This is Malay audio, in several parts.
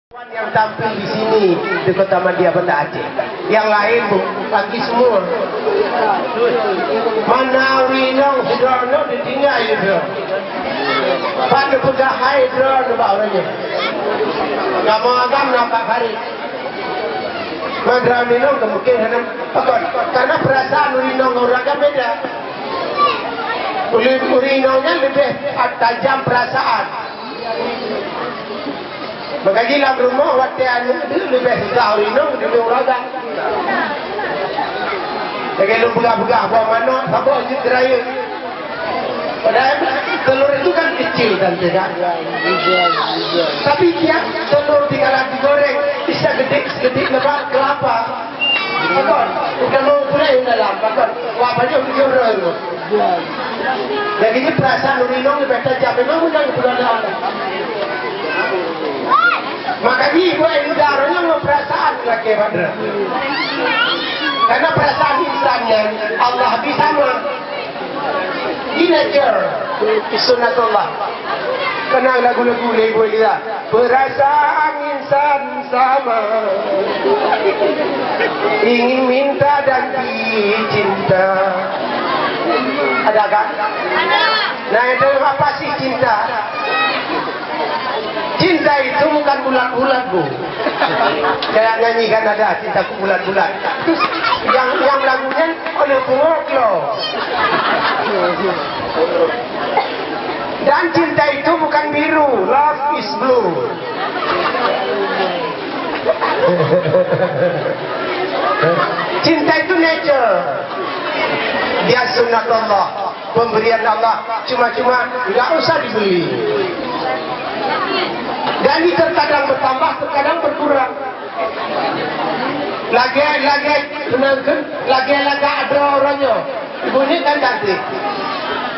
Yang tampil di sini di Kota Madia Banda Aceh, yang lain lagi semua. Mana winong sedrono ditinggal itu. Pada pedah hydro bawahnya. Kamu agam nampak hari. Madrami nong kemungkinan karena perasaan winong orang kan beda. Urinongnya lebih tajam perasaan. Maka dalam rumah watian lebih susah urinong lebih uraga. Jadi lu begah-begah bawa mana, apa sih terakhir. Padahal telur itu kan kecil kan tidak. Tapi dia telur dikala digoreng bisa gede lebat kelapa. Bakon, bukan mau pula yang dalam bakon. Wapanya digoreng. Jadi ini perasaan urinong lebih tajam. Memang benar bukan dalam. Makanya ibu yang darahnya mau perasaan lagi pada. Karena perasaan insannya Allah bisa di nature sunnatullah. Kenal lagu-lagu ibu dia. Perasaan insan sama, ingin minta dan dicinta. Ada kan? Nah itu apa sih cinta? Cinta itu bukan bulat-bulat bu. Kayak nyanyi kan ada cintaku bulat-bulat. Yang lagunya oleh Pungoklo. Dan cinta itu bukan biru. Love is blue. Cinta itu nature. Dia sunnah Allah. Pemberian Allah. Cuma-cuma nggak usah dibeli. Dan ini terkadang bertambah, terkadang berkurang. Lagi ada orangnya. Ibu ini kan cantik.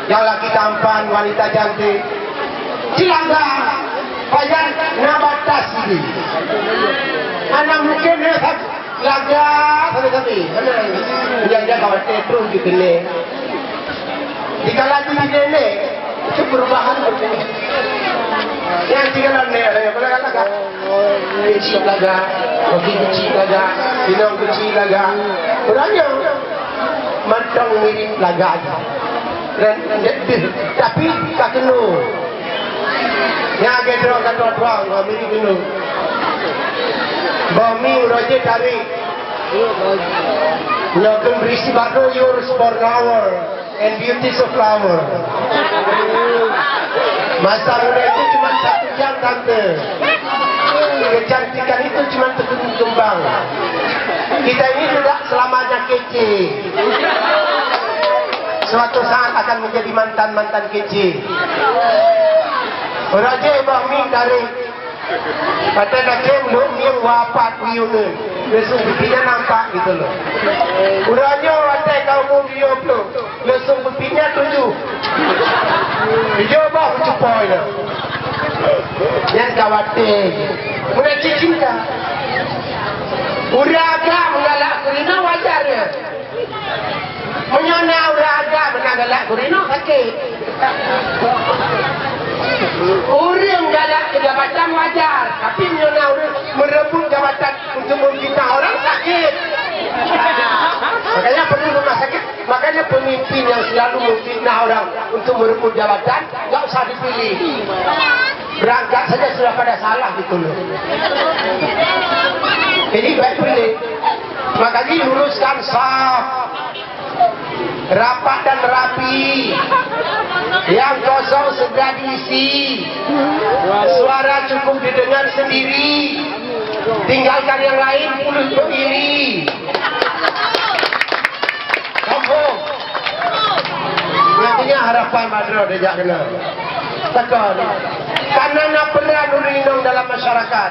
Yang laki tampan, wanita cantik. Cilangga, pajar nabatas ini. Anak mungkin laga tapi dia kawan terus gitu nih. Jika lagi di nenek itu perubahan berbeda. Yang tinggalan nih, boleh katakan kecil laga, makin kecil laga, minum kecil laga. Orangnya macam mirip laga aja. Tapi tak kena. Yang agak doang, mirip kena. Bami roje tarik. Nak berisi baru yours for hour and beauties of flower. Masa muda itu cuma 1 jam tante. Kecantikan itu cuma terkembang kembang. Kita ini tidak selamanya kece. Suatu saat akan menjadi mantan-mantan kece. Raja Bami tarik. Kata Nakem belum yang wafat wiunun. Lesung pipinya nampak gitu loh. Uranya watai kau mau biop lo. Lesung pipinya 7. Video bah cepoy lah. Yang khawatir. Mulai cinta. Uraga mengalak kurina wajarnya. Menyona uraga mengalak kurina sakit. Orang galak ke jabatan wajar, tapi menyona orang merebut jabatan untuk memfitnah orang sakit. Makanya perlu rumah sakit. Makanya pemimpin yang selalu memfitnah orang untuk merebut jabatan, tak usah dipilih. Berangkat saja sudah pada salah gitu loh. Jadi baik pilih. Makanya luruskan saf, rapat dan rapi. Yang kosong segera diisi. Suara cukup didengar sendiri. Tinggalkan yang lain mulut berdiri. Kampung. Nantinya harapan Madro dia kenal. Tekan. Karena nak peran urinong dalam masyarakat.